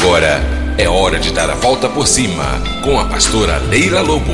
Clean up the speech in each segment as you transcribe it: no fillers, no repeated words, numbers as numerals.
Agora é hora de dar a volta por cima com a pastora Leila Lobo.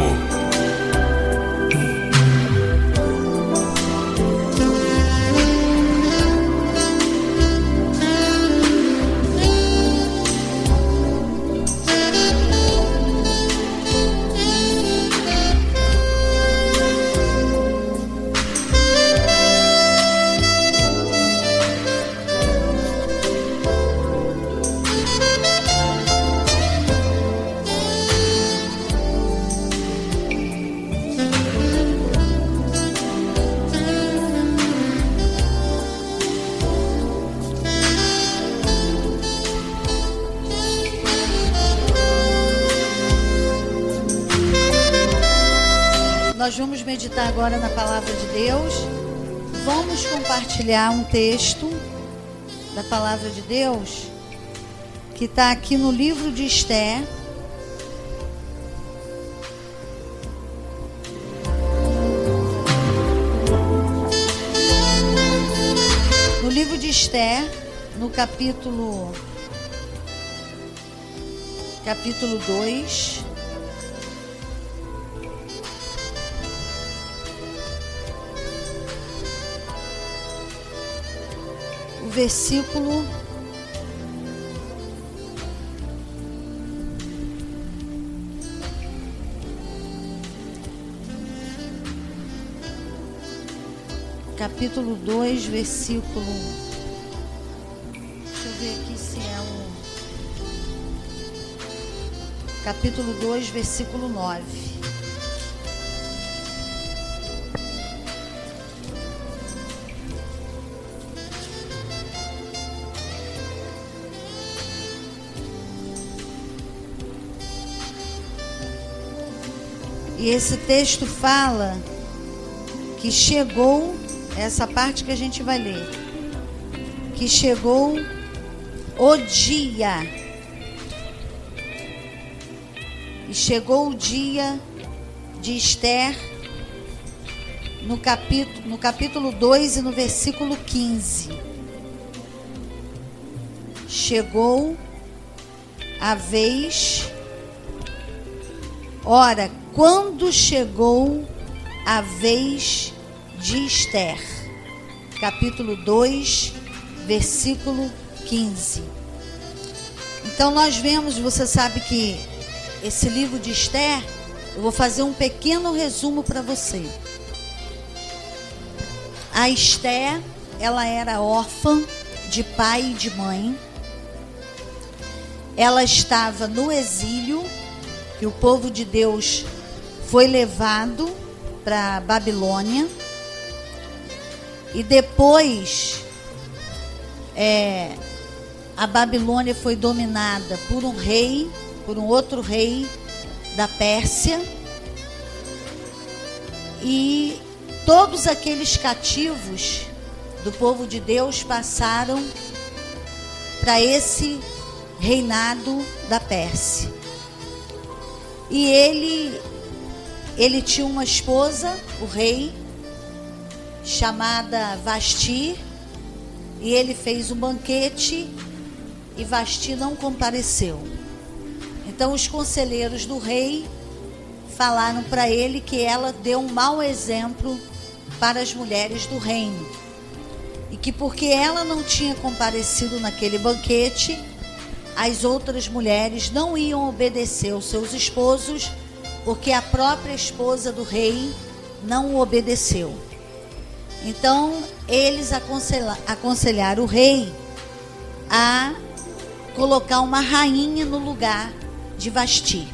Nós vamos meditar agora na palavra de Deus. Vamos compartilhar um texto da palavra de Deus que está aqui no livro de Esther. No livro de Esther, no capítulo 2. Versículo capítulo 2, versículo, deixa eu ver aqui se é o capítulo 2, versículo 9. E esse texto fala que chegou, essa parte que a gente vai ler, que chegou o dia, e chegou o dia de Esther, no capítulo 2 e no versículo 15. Chegou a vez, ora, quando chegou a vez de Esther, capítulo 2, versículo 15. Então nós vemos, você sabe que esse livro de Esther, eu vou fazer um pequeno resumo para você. A Esther, ela era órfã de pai e de mãe. Ela estava no exílio, que o povo de Deus foi levado para Babilônia, e depois a Babilônia foi dominada por um outro rei da Pérsia, e todos aqueles cativos do povo de Deus passaram para esse reinado da Pérsia. E ele tinha uma esposa, o rei, chamada Vasti, e ele fez um banquete e Vasti não compareceu. Então os conselheiros do rei falaram para ele que ela deu um mau exemplo para as mulheres do reino, e que porque ela não tinha comparecido naquele banquete, as outras mulheres não iam obedecer aos seus esposos, porque a própria esposa do rei não o obedeceu. Então, eles aconselharam o rei a colocar uma rainha no lugar de Vasti.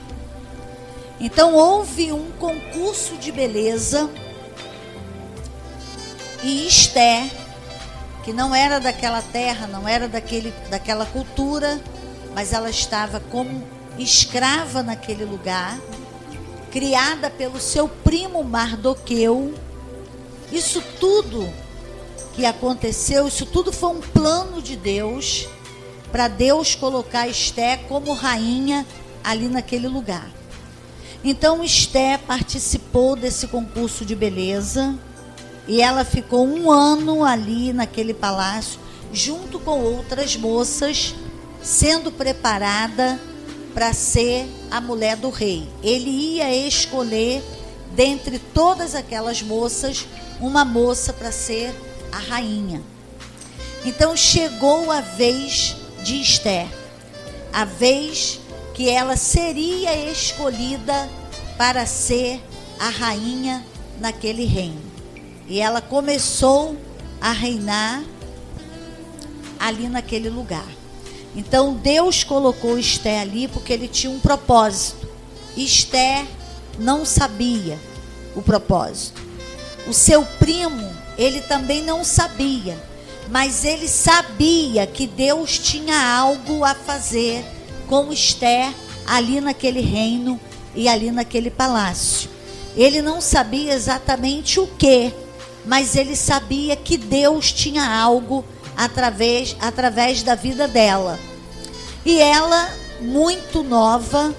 Então, houve um concurso de beleza, e Esther, que não era daquela terra, não era daquela cultura, mas ela estava como escrava naquele lugar, criada pelo seu primo Mardoqueu. Isso tudo que aconteceu, isso tudo foi um plano de Deus, para Deus colocar Esther como rainha ali naquele lugar. Então Esther participou desse concurso de beleza, e ela ficou 1 ano ali naquele palácio, junto com outras moças sendo preparada para ser a mulher do rei. Ele ia escolher dentre todas aquelas moças uma moça para ser a rainha. Então chegou a vez de Esther, a vez que ela seria escolhida para ser a rainha naquele reino. E ela começou a reinar ali naquele lugar. Então Deus colocou Esther ali porque ele tinha um propósito. Esther não sabia o propósito. O seu primo, ele também não sabia, mas ele sabia que Deus tinha algo a fazer com Esther ali naquele reino e ali naquele palácio. Ele não sabia exatamente o que, mas ele sabia que Deus tinha algo através da vida dela. E ela, muito nova,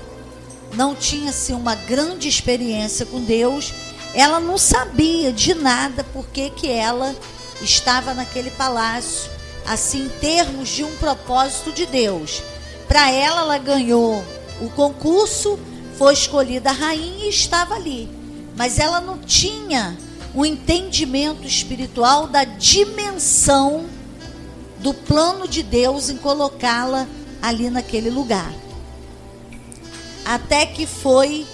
não tinha assim, uma grande experiência com Deus, ela não sabia de nada porque que ela estava naquele palácio, assim, em termos de um propósito de Deus. Para ela ganhou o concurso, foi escolhida a rainha e estava ali. Mas ela não tinha um entendimento espiritual da dimensão do plano de Deus em colocá-la ali naquele lugar. Até que foi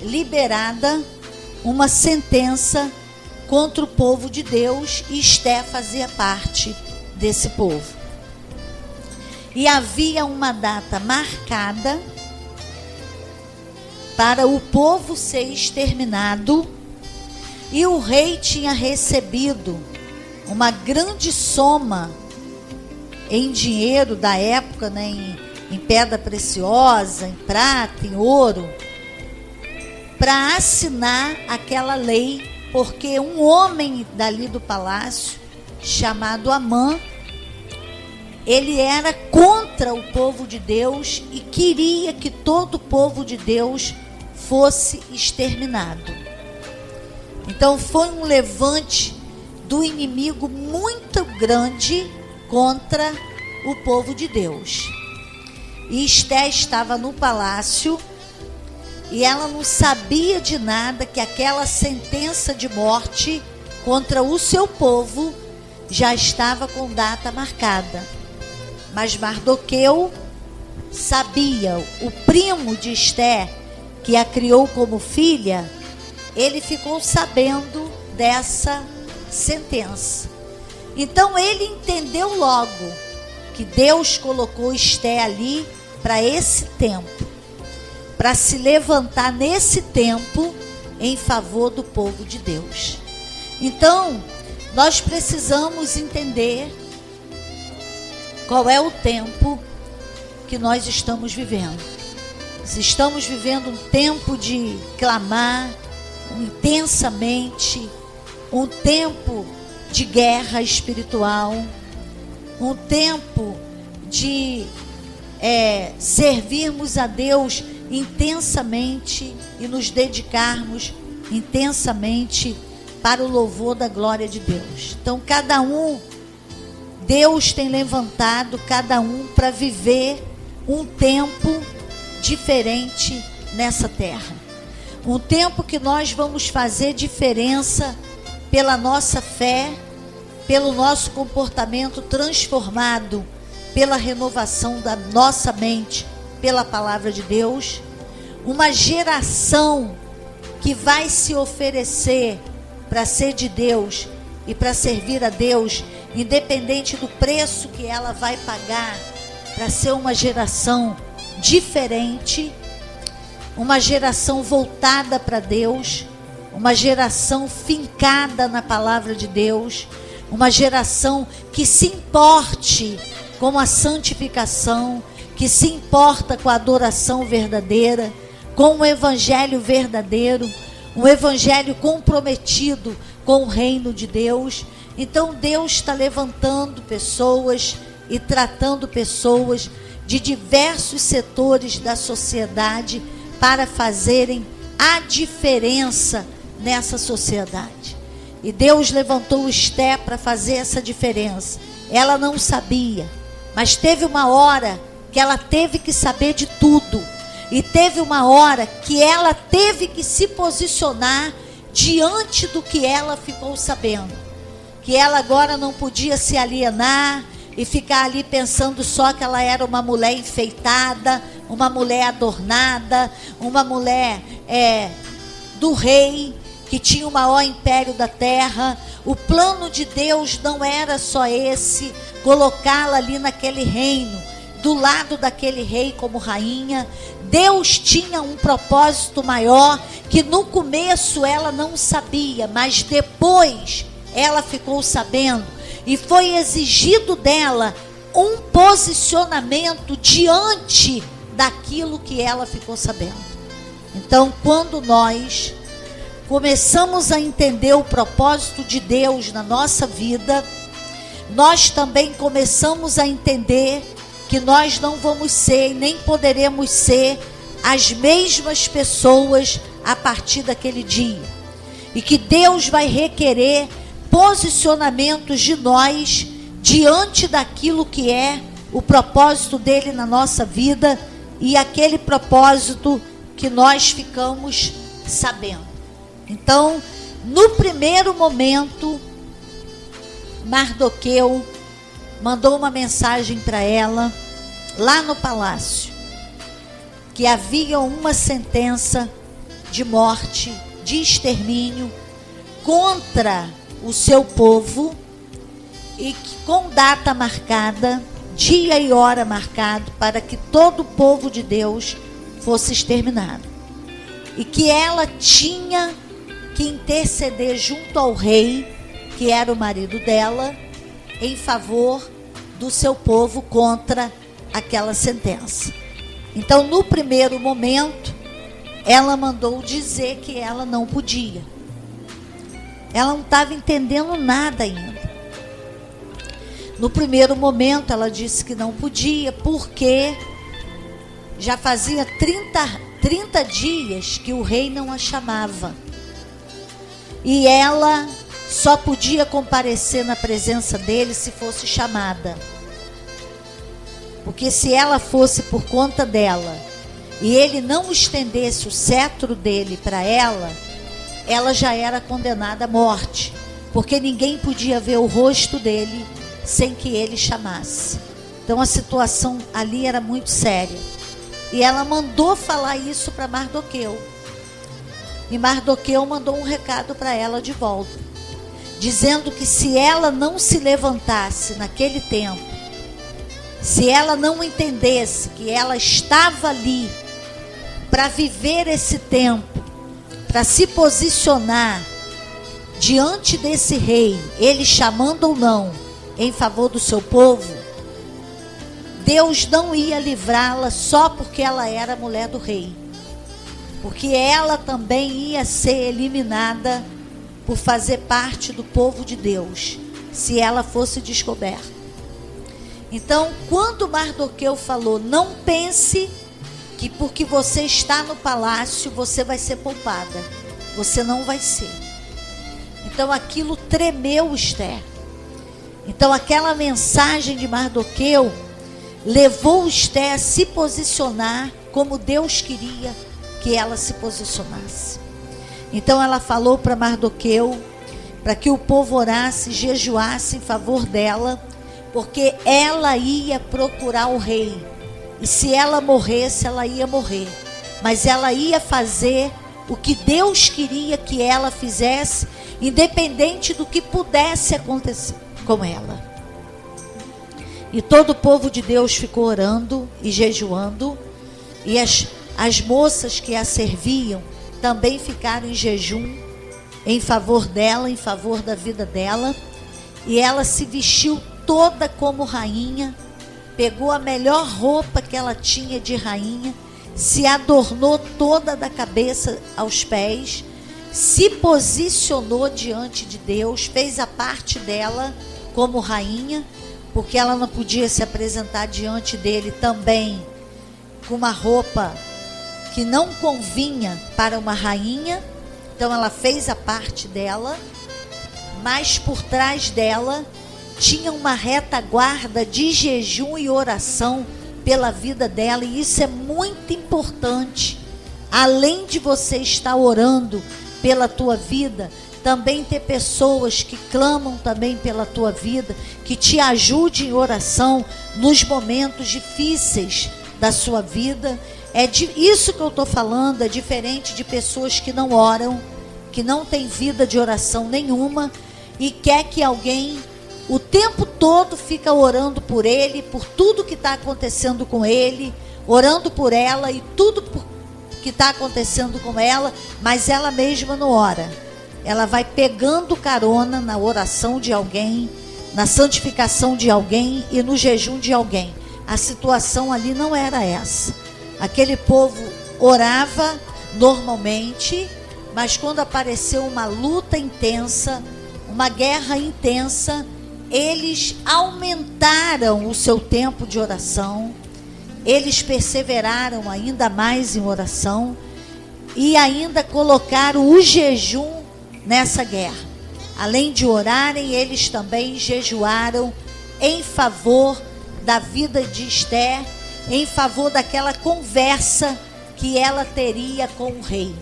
liberada uma sentença contra o povo de Deus, e Esther fazia parte desse povo. E havia uma data marcada para o povo ser exterminado, e o rei tinha recebido uma grande soma em dinheiro da época, né, em pedra preciosa, em prata, em ouro, para assinar aquela lei, porque um homem dali do palácio, chamado Amã, ele era contra o povo de Deus e queria que todo o povo de Deus fosse exterminado. Então foi um levante do inimigo muito grande contra o povo de Deus. E Esther estava no palácio e ela não sabia de nada, que aquela sentença de morte contra o seu povo já estava com data marcada. Mas Mardoqueu sabia, o primo de Esther, que a criou como filha, ele ficou sabendo dessa sentença. Então ele entendeu logo que Deus colocou Esther ali para esse tempo, para se levantar nesse tempo em favor do povo de Deus. Então, nós precisamos entender qual é o tempo que nós estamos vivendo. Se estamos vivendo um tempo de clamar intensamente, um tempo de guerra espiritual, um tempo de servirmos a Deus intensamente e nos dedicarmos intensamente para o louvor da glória de Deus. Então, cada um, Deus tem levantado cada um para viver um tempo diferente nessa terra. Um tempo que nós vamos fazer diferença pela nossa fé, pelo nosso comportamento transformado, pela renovação da nossa mente, pela palavra de Deus. Uma geração que vai se oferecer para ser de Deus e para servir a Deus, independente do preço que ela vai pagar, para ser uma geração diferente, uma geração voltada para Deus, uma geração fincada na palavra de Deus, uma geração que se importe com a santificação, que se importa com a adoração verdadeira, com o evangelho verdadeiro, um evangelho comprometido com o reino de Deus. Então Deus está levantando pessoas e tratando pessoas de diversos setores da sociedade para fazerem a diferença nessa sociedade. E Deus levantou Esther para fazer essa diferença. Ela não sabia, mas teve uma hora que que ela teve que saber de tudo. E teve uma hora que ela teve que se posicionar diante do que ela ficou sabendo. Que ela agora não podia se alienar e ficar ali pensando só que ela era uma mulher enfeitada, uma mulher adornada, uma mulher do rei, que tinha o maior império da terra. O plano de Deus não era só esse, colocá-la ali naquele reino, do lado daquele rei como rainha. Deus tinha um propósito maior, que no começo ela não sabia, mas depois ela ficou sabendo, e foi exigido dela um posicionamento diante daquilo que ela ficou sabendo. Então, quando nós começamos a entender o propósito de Deus na nossa vida, nós também começamos a entender que nós não vamos ser e nem poderemos ser as mesmas pessoas a partir daquele dia. E que Deus vai requerer posicionamentos de nós diante daquilo que é o propósito dele na nossa vida, e aquele propósito que nós ficamos sabendo. Então, no primeiro momento, Mardoqueu mandou uma mensagem para ela, lá no palácio, que havia uma sentença de morte, de extermínio, contra o seu povo, e que com data marcada, dia e hora marcado, para que todo o povo de Deus fosse exterminado. E que ela tinha que interceder junto ao rei, que era o marido dela, em favor do seu povo contra aquela sentença. Então, no primeiro momento, ela mandou dizer que ela não podia. Ela não estava entendendo nada ainda. No primeiro momento, ela disse que não podia, porque já fazia 30 dias que o rei não a chamava. E ela só podia comparecer na presença dele se fosse chamada. Porque se ela fosse por conta dela e ele não estendesse o cetro dele para ela, ela já era condenada à morte. Porque ninguém podia ver o rosto dele sem que ele chamasse. Então a situação ali era muito séria. E ela mandou falar isso para Mardoqueu. E Mardoqueu mandou um recado para ela de volta, dizendo que se ela não se levantasse naquele tempo, se ela não entendesse que ela estava ali para viver esse tempo, para se posicionar diante desse rei, ele chamando ou não, em favor do seu povo, Deus não ia livrá-la só porque ela era mulher do rei. Porque ela também ia ser eliminada por fazer parte do povo de Deus, se ela fosse descoberta. Então, quando Mardoqueu falou, não pense que porque você está no palácio, você vai ser poupada. Você não vai ser. Então, aquilo tremeu Esther. Então, aquela mensagem de Mardoqueu levou Esther a se posicionar como Deus queria que ela se posicionasse. Então ela falou para Mardoqueu para que o povo orasse, jejuasse em favor dela, porque ela ia procurar o rei, e se ela morresse, ela ia morrer, mas ela ia fazer o que Deus queria que ela fizesse, independente do que pudesse acontecer com ela. E todo o povo de Deus ficou orando e jejuando, e as moças que a serviam também ficaram em jejum em favor dela, em favor da vida dela. E ela se vestiu toda como rainha, pegou a melhor roupa que ela tinha de rainha, se adornou toda da cabeça aos pés, se posicionou diante de Deus, fez a parte dela como rainha, porque ela não podia se apresentar diante dele também com uma roupa que não convinha para uma rainha. Então ela fez a parte dela, mas por trás dela tinha uma retaguarda de jejum e oração pela vida dela, e isso é muito importante. Além de você estar orando pela tua vida, também ter pessoas que clamam também pela tua vida, que te ajudem em oração nos momentos difíceis da sua vida. Isso que eu estou falando é diferente de pessoas que não oram, que não têm vida de oração nenhuma, e quer que alguém o tempo todo fica orando por ele, por tudo que está acontecendo com ele, orando por ela e tudo que está acontecendo com ela, mas ela mesma não ora. Ela vai pegando carona na oração de alguém, na santificação de alguém e no jejum de alguém. A situação ali não era essa. Aquele povo orava normalmente, mas quando apareceu uma luta intensa, uma guerra intensa, eles aumentaram o seu tempo de oração, eles perseveraram ainda mais em oração e ainda colocaram o jejum nessa guerra. Além de orarem, eles também jejuaram em favor da vida de Esther, em favor daquela conversa que ela teria com o rei.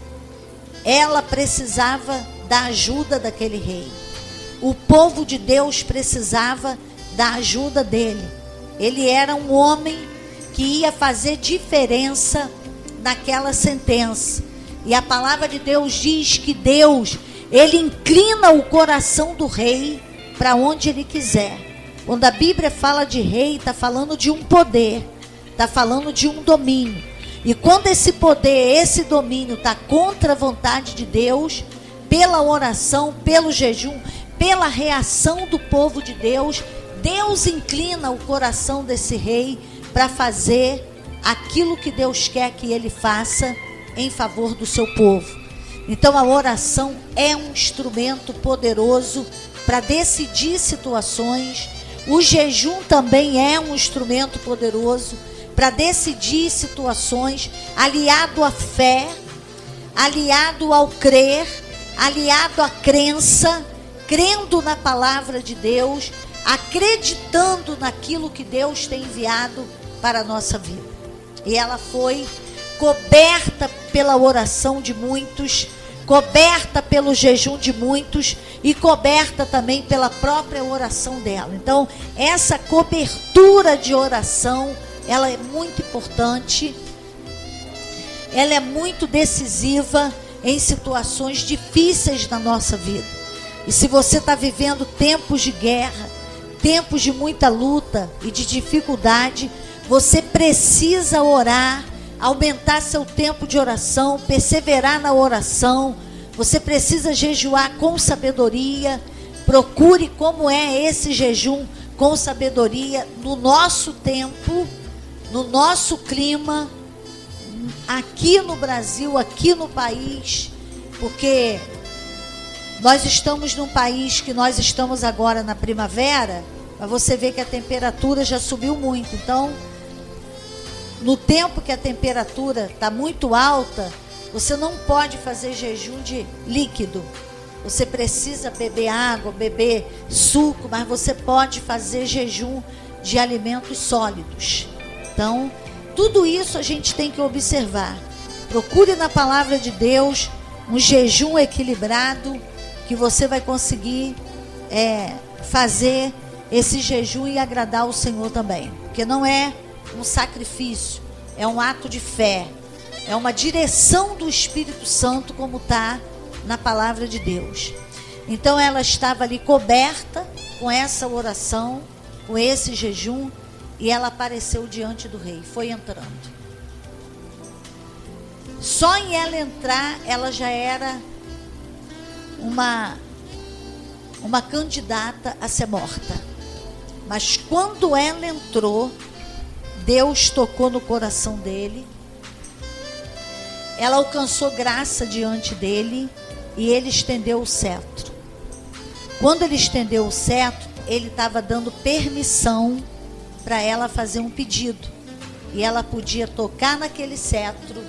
Ela precisava da ajuda daquele rei. O povo de Deus precisava da ajuda dele. Ele era um homem que ia fazer diferença naquela sentença. E a palavra de Deus diz que Deus, ele inclina o coração do rei para onde ele quiser. Quando a Bíblia fala de rei, está falando de um poder, está falando de um domínio. E quando esse poder, esse domínio está contra a vontade de Deus, pela oração, pelo jejum, pela reação do povo de Deus, Deus inclina o coração desse rei para fazer aquilo que Deus quer que ele faça em favor do seu povo. Então a oração é um instrumento poderoso para decidir situações. O jejum também é um instrumento poderoso para decidir situações, aliado à fé, aliado ao crer, aliado à crença, crendo na palavra de Deus, acreditando naquilo que Deus tem enviado para a nossa vida. E ela foi coberta pela oração de muitos, coberta pelo jejum de muitos e coberta também pela própria oração dela. Então, essa cobertura de oração, ela é muito importante, ela é muito decisiva em situações difíceis da nossa vida. E se você está vivendo tempos de guerra, tempos de muita luta e de dificuldade, você precisa orar, aumentar seu tempo de oração, perseverar na oração. Você precisa jejuar com sabedoria. Procure como é esse jejum com sabedoria no nosso tempo, no nosso clima, aqui no Brasil, aqui no país, porque nós estamos num país que nós estamos agora na primavera, mas você vê que a temperatura já subiu muito. Então, no tempo que a temperatura está muito alta, você não pode fazer jejum de líquido. Você precisa beber água, beber suco, mas você pode fazer jejum de alimentos sólidos. Então, tudo isso a gente tem que observar. Procure na palavra de Deus um jejum equilibrado, que você vai conseguir fazer esse jejum e agradar o Senhor também. Porque não é um sacrifício, é um ato de fé, é uma direção do Espírito Santo, como está na palavra de Deus. Então ela estava ali coberta com essa oração, com esse jejum, e ela apareceu diante do rei, foi entrando. Só em ela entrar, ela já era uma candidata a ser morta. Mas quando ela entrou, Deus tocou no coração dele, ela alcançou graça diante dele e ele estendeu o cetro. Quando ele estendeu o cetro, ele estava dando permissão para ela fazer um pedido, e ela podia tocar naquele cetro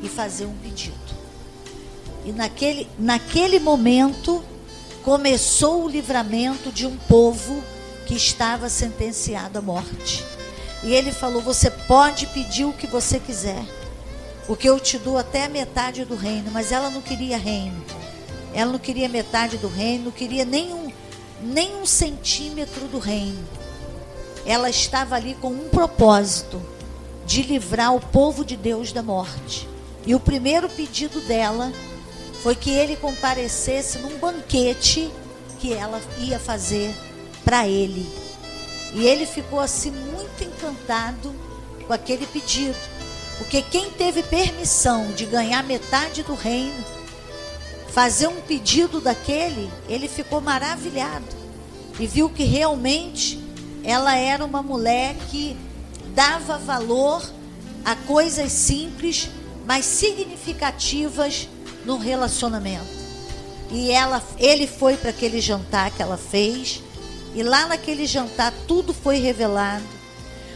e fazer um pedido. E naquele momento começou o livramento de um povo que estava sentenciado à morte. E ele falou: você pode pedir o que você quiser, porque eu te dou até a metade do reino. Mas ela não queria reino, ela não queria metade do reino, não queria nem um centímetro do reino. Ela estava ali com um propósito: de livrar o povo de Deus da morte. E o primeiro pedido dela foi que ele comparecesse num banquete que ela ia fazer para ele. E ele ficou assim muito encantado com aquele pedido, porque quem teve permissão de ganhar metade do reino, fazer um pedido daquele, ele ficou maravilhado e viu que realmente ela era uma mulher que dava valor a coisas simples, mas significativas no relacionamento. E ele foi para aquele jantar que ela fez, e lá naquele jantar tudo foi revelado.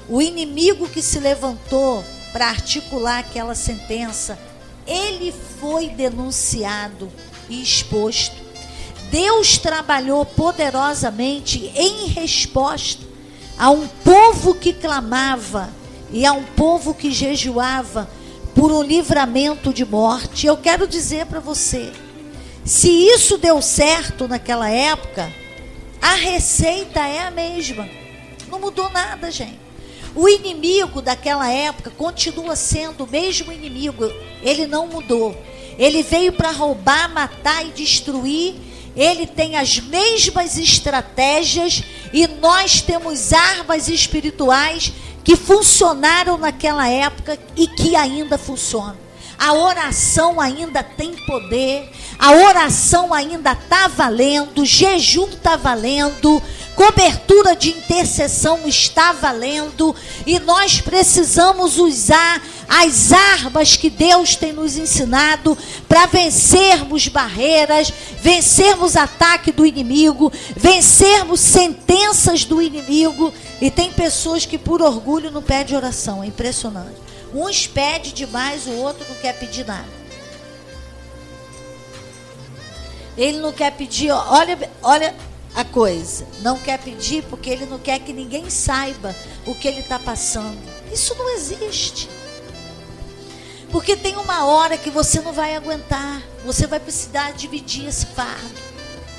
O inimigo que se levantou para articular aquela sentença, ele foi denunciado e exposto. Deus trabalhou poderosamente em resposta a um povo que clamava e a um povo que jejuava por um livramento de morte. Eu quero dizer para você, se isso deu certo naquela época, a receita é a mesma. Não mudou nada, gente. O inimigo daquela época continua sendo o mesmo inimigo. Ele não mudou. Ele veio para roubar, matar e destruir. Ele tem as mesmas estratégias, e nós temos armas espirituais que funcionaram naquela época e que ainda funcionam. A oração ainda tem poder, a oração ainda está valendo, jejum está valendo, cobertura de intercessão está valendo, e nós precisamos usar as armas que Deus tem nos ensinado para vencermos barreiras, vencermos ataque do inimigo, vencermos sentenças do inimigo. E tem pessoas que por orgulho não pedem oração, é impressionante. Uns pedem demais, o outro não quer pedir nada. Ele não quer pedir, olha a coisa, não quer pedir porque ele não quer que ninguém saiba o que ele está passando. Isso não existe. Porque tem uma hora que você não vai aguentar, você vai precisar dividir esse fardo,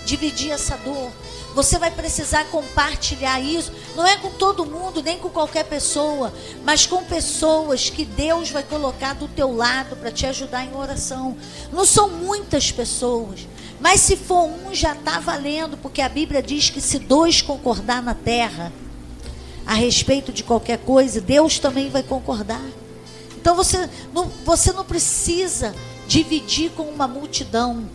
dividir essa dor. Você vai precisar compartilhar isso, não é com todo mundo, nem com qualquer pessoa, mas com pessoas que Deus vai colocar do teu lado para te ajudar em oração. Não são muitas pessoas, mas se for um já está valendo, porque a Bíblia diz que se dois concordar na terra a respeito de qualquer coisa, Deus também vai concordar. Então você não precisa dividir com uma multidão,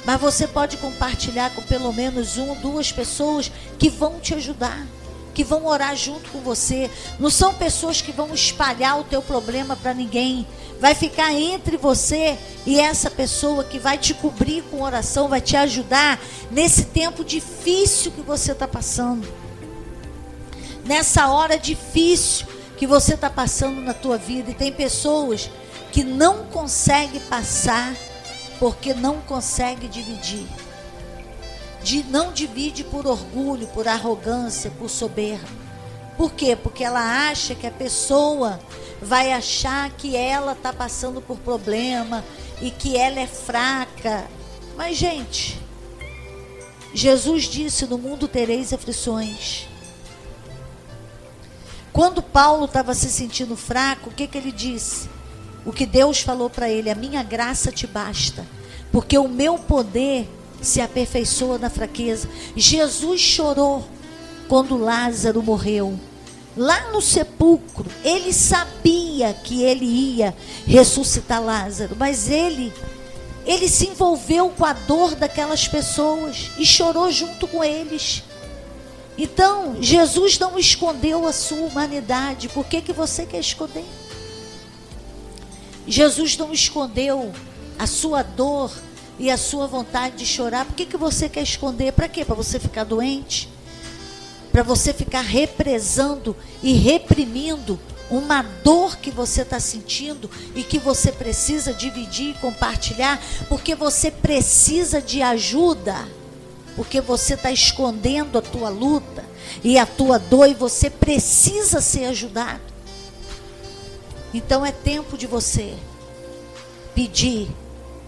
mas você pode compartilhar com pelo menos 1 ou 2 pessoas que vão te ajudar, que vão orar junto com você. Não são pessoas que vão espalhar o teu problema para ninguém. Vai ficar entre você e essa pessoa que vai te cobrir com oração, vai te ajudar nesse tempo difícil que você está passando. Nessa hora difícil que você está passando na tua vida. E tem pessoas que não conseguem passar porque não consegue dividir. Não divide por orgulho, por arrogância, por soberba. Por quê? Porque ela acha que a pessoa vai achar que ela está passando por problema e que ela é fraca. Mas, gente, Jesus disse: no mundo tereis aflições. Quando Paulo estava se sentindo fraco, o que ele disse? O que Deus falou para ele: a minha graça te basta, porque o meu poder se aperfeiçoa na fraqueza. Jesus chorou quando Lázaro morreu. Lá no sepulcro, ele sabia que ele ia ressuscitar Lázaro, mas ele se envolveu com a dor daquelas pessoas e chorou junto com eles. Então, Jesus não escondeu a sua humanidade. Por que você quer esconder? Jesus não escondeu a sua dor e a sua vontade de chorar. Por que você quer esconder? Para quê? Para você ficar doente? Para você ficar represando e reprimindo uma dor que você está sentindo e que você precisa dividir e compartilhar, porque você precisa de ajuda, porque você está escondendo a tua luta. e a tua dor, e você precisa ser ajudado. Então é tempo de você pedir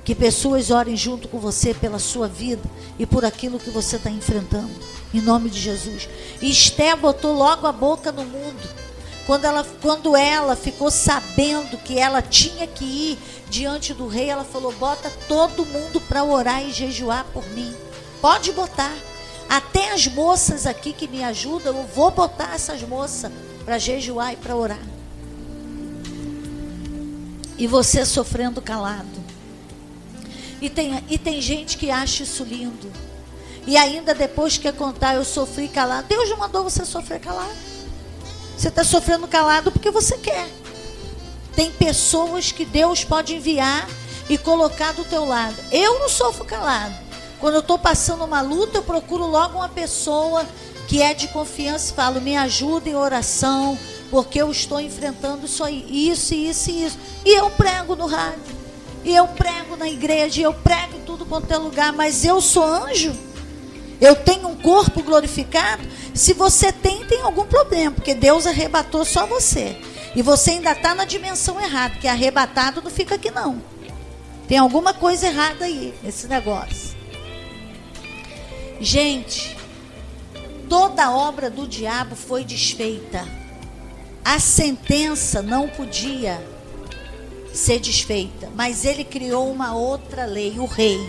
que pessoas orem junto com você pela sua vida e por aquilo que você está enfrentando, em nome de Jesus. E Esté botou logo a boca no mundo. Quando ela ficou sabendo que ela tinha que ir diante do rei, ela falou: bota todo mundo para orar e jejuar por mim. Pode botar. Até as moças aqui que me ajudam, eu vou botar essas moças para jejuar e para orar. E você sofrendo calado. E tem gente que acha isso lindo. E ainda depois quer contar: eu sofri calado. Deus não mandou você sofrer calado. Você está sofrendo calado porque você quer. Tem pessoas que Deus pode enviar e colocar do teu lado. Eu não sofro calado. Quando eu estou passando uma luta, eu procuro logo uma pessoa que é de confiança e falo: me ajuda em oração, porque eu estou enfrentando isso aí, isso. E eu prego no rádio, e eu prego na igreja, e eu prego em tudo quanto é lugar. Mas eu sou anjo? Eu tenho um corpo glorificado? Se você tem algum problema, porque Deus arrebatou só você. E você ainda está na dimensão errada, que arrebatado não fica aqui não. Tem alguma coisa errada aí, nesse negócio. Gente, toda a obra do diabo foi desfeita. A sentença não podia ser desfeita, mas ele criou uma outra lei, o rei,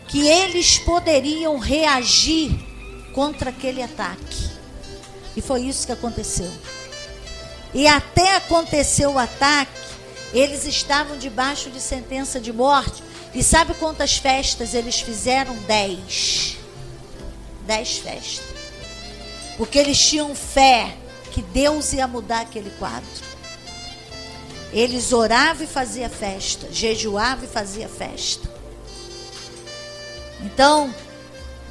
que eles poderiam reagir contra aquele ataque. E foi isso que aconteceu. E até acontecer o ataque, eles estavam debaixo de sentença de morte. E sabe quantas festas eles fizeram? 10. 10 festas. Porque eles tinham fé que Deus ia mudar aquele quadro. Eles oravam e faziam festa, jejuavam e faziam festa. Então,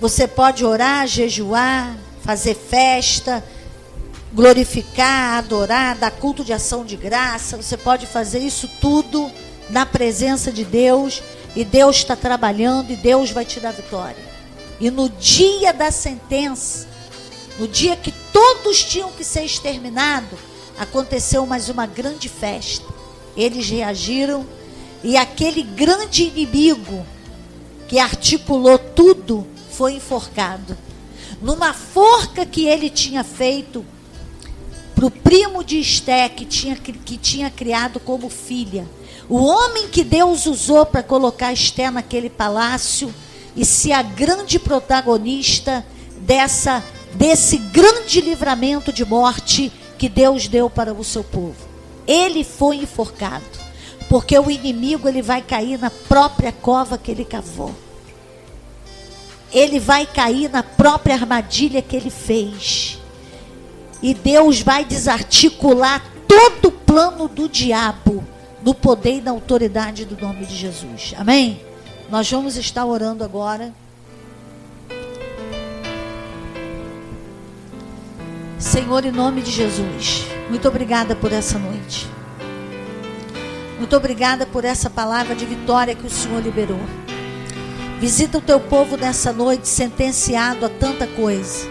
você pode orar, jejuar, fazer festa, glorificar, adorar, dar culto de ação de graça. Você pode fazer isso tudo na presença de Deus. E Deus está trabalhando e Deus vai te dar vitória. E no dia da sentença, no dia que todos tinham que ser exterminados, aconteceu mais uma grande festa. Eles reagiram e aquele grande inimigo que articulou tudo foi enforcado. Numa forca que ele tinha feito para o primo de Esté, que tinha criado como filha. O homem que Deus usou para colocar Esté naquele palácio e ser a grande protagonista desse grande livramento de morte que Deus deu para o seu povo. Ele foi enforcado, porque o inimigo ele vai cair na própria cova que ele cavou. Ele vai cair na própria armadilha que ele fez. E Deus vai desarticular todo o plano do diabo no poder e na autoridade do nome de Jesus. Amém? Nós vamos estar orando agora. Senhor, em nome de Jesus, muito obrigada por essa noite. Muito obrigada por essa palavra de vitória que o Senhor liberou. Visita o teu povo nessa noite, sentenciado a tanta coisa.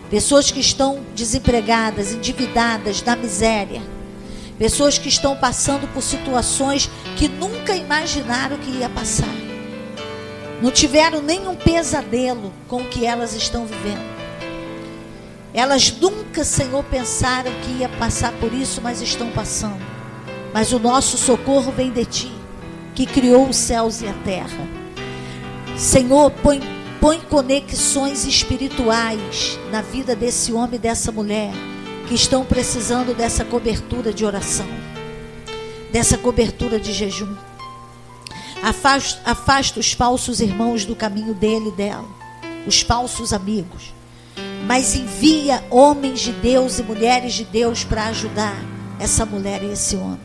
Pessoas que estão desempregadas, endividadas, na miséria. Pessoas que estão passando por situações que nunca imaginaram que ia passar. Não tiveram nenhum pesadelo com o que elas estão vivendo. Elas nunca, Senhor, pensaram que ia passar por isso, mas estão passando. Mas o nosso socorro vem de Ti, que criou os céus e a terra. Senhor, põe conexões espirituais na vida desse homem e dessa mulher que estão precisando dessa cobertura de oração, dessa cobertura de jejum. Afasta os falsos irmãos do caminho dele e dela, os falsos amigos, mas envia homens de Deus e mulheres de Deus para ajudar essa mulher e esse homem.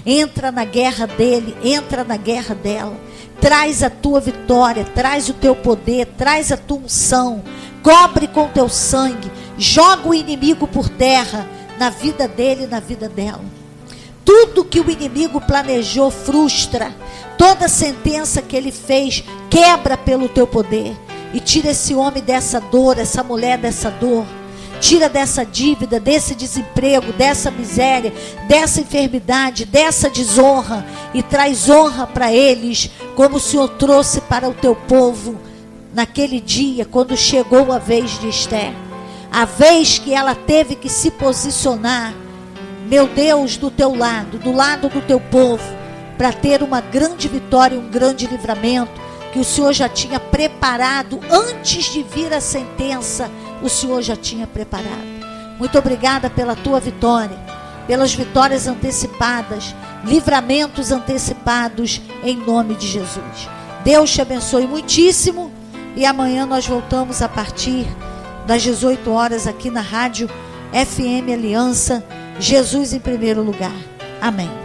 Entra na guerra dele, entra na guerra dela. Traz a tua vitória, traz o teu poder, traz a tua unção. Cobre com teu sangue, joga o inimigo por terra na vida dele e na vida dela. Tudo que o inimigo planejou frustra. Toda sentença que ele fez quebra pelo teu poder. e tira esse homem dessa dor, essa mulher dessa dor. Tira dessa dívida, desse desemprego, dessa miséria, dessa enfermidade, dessa desonra, e traz honra para eles, como o Senhor trouxe para o teu povo naquele dia, quando chegou a vez de Esther. A vez que ela teve que se posicionar, meu Deus, do teu lado, do lado do teu povo, para ter uma grande vitória, um grande livramento, que o Senhor já tinha preparado antes de vir a sentença. O Senhor já tinha preparado. Muito obrigada pela tua vitória, pelas vitórias antecipadas, livramentos antecipados, em nome de Jesus. Deus te abençoe muitíssimo, e amanhã nós voltamos a partir das 18 horas aqui na Rádio FM Aliança. Jesus em primeiro lugar. Amém.